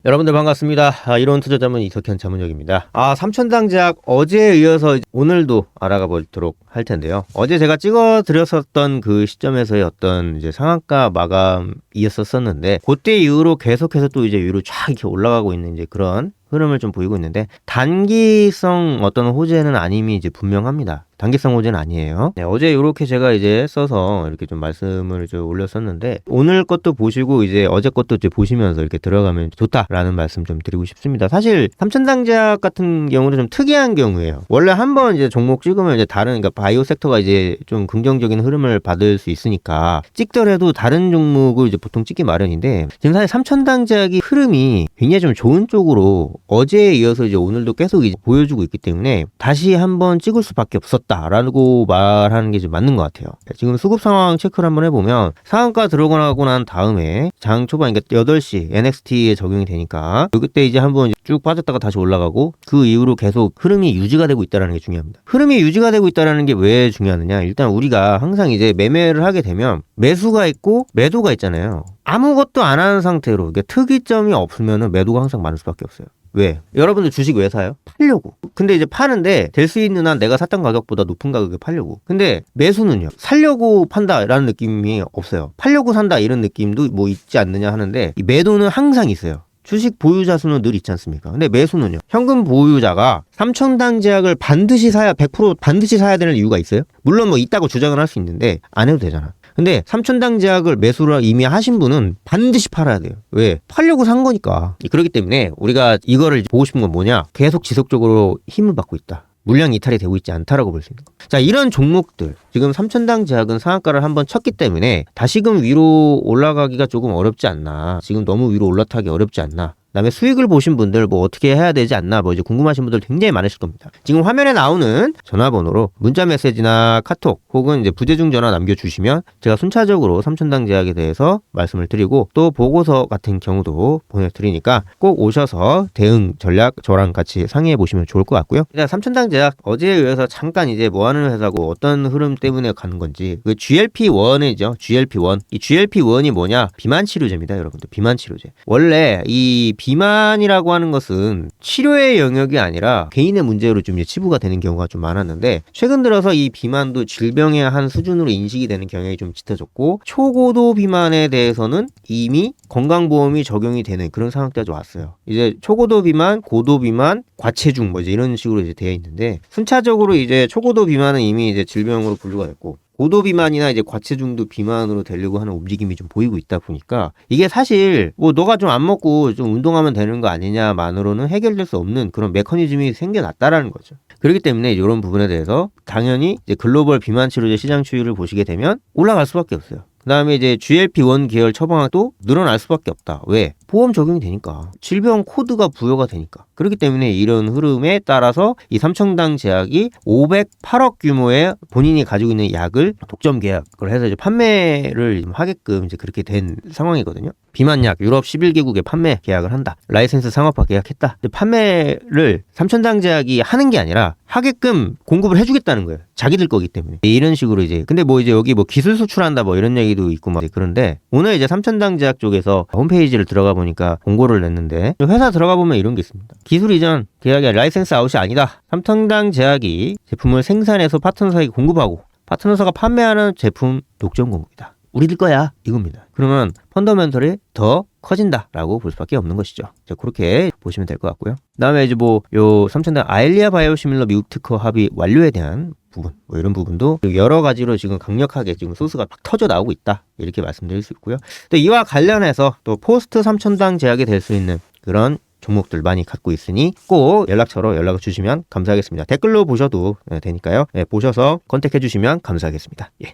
여러분들 반갑습니다. 이론 투자자문 이석현 자문역입니다. 삼천당제약 어제에 이어서 오늘도 알아가 보도록 할 텐데요. 어제 제가 찍어 드렸었던 그 시점에서의 어떤 이제 상한가 마감이었었는데 그때 이후로 계속해서 또 이제 위로 쫙 이렇게 올라가고 있는 이제 그런 흐름을 좀 보이고 있는데 단기성 어떤 호재는 아님이 이제 분명합니다. 단기성 호재는 아니에요. 네, 어제 이렇게 제가 이제 써서 이렇게 좀 말씀을 좀 올렸었는데 오늘 것도 보시고 이제 어제 것도 이제 보시면서 이렇게 들어가면 좋다라는 말씀 좀 드리고 싶습니다. 사실 삼천당제약 같은 경우는 좀 특이한 경우예요. 원래 한번 이제 종목 찍으면 이제 다른 그러니까 바이오 섹터가 이제 좀 긍정적인 흐름을 받을 수 있으니까 찍더라도 다른 종목을 이제 보통 찍기 마련인데 지금 사실 삼천당제약이 흐름이 굉장히 좀 좋은 쪽으로 어제에 이어서 이제 오늘도 계속 이제 보여주고 있기 때문에 다시 한번 찍을 수밖에 없었다라고 말하는 게 좀 맞는 것 같아요. 지금 수급 상황 체크를 한번 해보면 상한가 들어가고 난 다음에 장 초반 그러니까 8시 NXT에 적용이 되니까 그때 이제 한번 쭉 빠졌다가 다시 올라가고 그 이후로 계속 흐름이 유지가 되고 있다는 게 중요합니다. 흐름이 유지가 되고 있다는 게 왜 중요하느냐? 일단 우리가 항상 이제 매매를 하게 되면 매수가 있고 매도가 있잖아요. 아무것도 안 하는 상태로 그러니까 특이점이 없으면 매도가 항상 많을 수밖에 없어요. 왜? 여러분들 주식 왜 사요? 팔려고. 근데 이제 파는데 될 수 있는 한 내가 샀던 가격보다 높은 가격에 팔려고. 근데 매수는요? 살려고 판다라는 느낌이 없어요. 팔려고 산다 이런 느낌도 뭐 있지 않느냐 하는데 이 매도는 항상 있어요. 주식 보유자 수는 늘 있지 않습니까? 근데 매수는요? 현금 보유자가 삼천당제약을 반드시 사야 100% 반드시 사야 되는 이유가 있어요? 물론 뭐 있다고 주장을 할 수 있는데 안 해도 되잖아. 근데 삼천당제약을 매수를 이미 하신 분은 반드시 팔아야 돼요. 왜? 팔려고 산 거니까. 그렇기 때문에 우리가 이거를 보고 싶은 건 뭐냐? 계속 지속적으로 힘을 받고 있다. 물량 이탈이 되고 있지 않다라고 볼 수 있는 거. 자, 이런 종목들 지금 삼천당제약은 상한가를 한번 쳤기 때문에 다시금 위로 올라가기가 조금 어렵지 않나. 지금 너무 위로 올라타기 어렵지 않나. 그다음에 수익을 보신 분들 뭐 어떻게 해야 되지 않나 뭐 이제 궁금하신 분들 굉장히 많으실 겁니다. 지금 화면에 나오는 전화번호로 문자 메시지나 카톡 혹은 이제 부재중 전화 남겨주시면 제가 순차적으로 삼천당제약에 대해서 말씀을 드리고 또 보고서 같은 경우도 보내드리니까 꼭 오셔서 대응 전략 저랑 같이 상의해 보시면 좋을 것 같고요. 일단 삼천당제약 어제에 의해서 잠깐 이제 뭐 하는 회사고 어떤 흐름 때문에 가는 건지 그 GLP-1이죠. GLP-1. 이 GLP-1이 뭐냐? 비만 치료제입니다, 여러분들. 비만 치료제. 원래 이 비만이라고 하는 것은 치료의 영역이 아니라 개인의 문제로 좀 치부가 되는 경우가 좀 많았는데 최근 들어서 이 비만도 질병의 한 수준으로 인식이 되는 경향이 좀 짙어졌고 초고도 비만에 대해서는 이미 건강보험이 적용이 되는 그런 상황까지 왔어요. 이제 초고도 비만, 고도 비만, 과체중 뭐 이제 이런 식으로 이제 되어 있는데 순차적으로 이제 초고도 비만은 이미 이제 질병으로 분류가 됐고 고도 비만이나 이제 과체중도 비만으로 되려고 하는 움직임이 좀 보이고 있다 보니까 이게 사실 뭐 너가 좀 안 먹고 좀 운동하면 되는 거 아니냐만으로는 해결될 수 없는 그런 메커니즘이 생겨났다라는 거죠. 그렇기 때문에 이런 부분에 대해서 당연히 이제 글로벌 비만 치료제 시장 추이를 보시게 되면 올라갈 수밖에 없어요. 그 다음에 이제 GLP-1 계열 처방도 늘어날 수밖에 없다. 왜? 보험 적용이 되니까. 질병 코드가 부여가 되니까. 그렇기 때문에 이런 흐름에 따라서 이 삼천당제약이 508억 규모의 본인이 가지고 있는 약을 독점 계약을 해서 이제 판매를 하게끔 이제 그렇게 된 상황이거든요. 비만약 유럽 11개국에 판매 계약을 한다. 라이센스 상업화 계약했다. 근데 판매를 삼천당제약이 하는 게 아니라 하게끔 공급을 해주겠다는 거예요. 자기들 거기 때문에. 이런 식으로 이제 근데 뭐 이제 여기 뭐 기술 수출한다 뭐 이런 얘기도 있고 막 그런데 오늘 이제 삼천당제약 쪽에서 홈페이지를 들어가 보니까 공고를 냈는데 회사 들어가 보면 이런 게 있습니다. 기술 이전 계약이 라이센스 아웃이 아니다. 삼천당제약이 제품을 생산해서 파트너사에게 공급하고 파트너사가 판매하는 제품 독점 공급이다. 우리들 거야 이겁니다. 그러면 펀더멘털이 더 커진다라고 볼 수밖에 없는 것이죠. 자, 그렇게 보시면 될 것 같고요. 그다음에 이제 뭐 요 삼천당 아일리아 바이오시밀러 미국 특허 합의 완료에 대한 부분 뭐 이런 부분도 여러 가지로 지금 강력하게 지금 소스가 막 터져 나오고 있다 이렇게 말씀드릴 수 있고요. 또 이와 관련해서 또 포스트 삼천당제약이 될 수 있는 그런 종목들 많이 갖고 있으니 꼭 연락처로 연락을 주시면 감사하겠습니다. 댓글로 보셔도 되니까요. 보셔서 컨택해 주시면 감사하겠습니다. 예.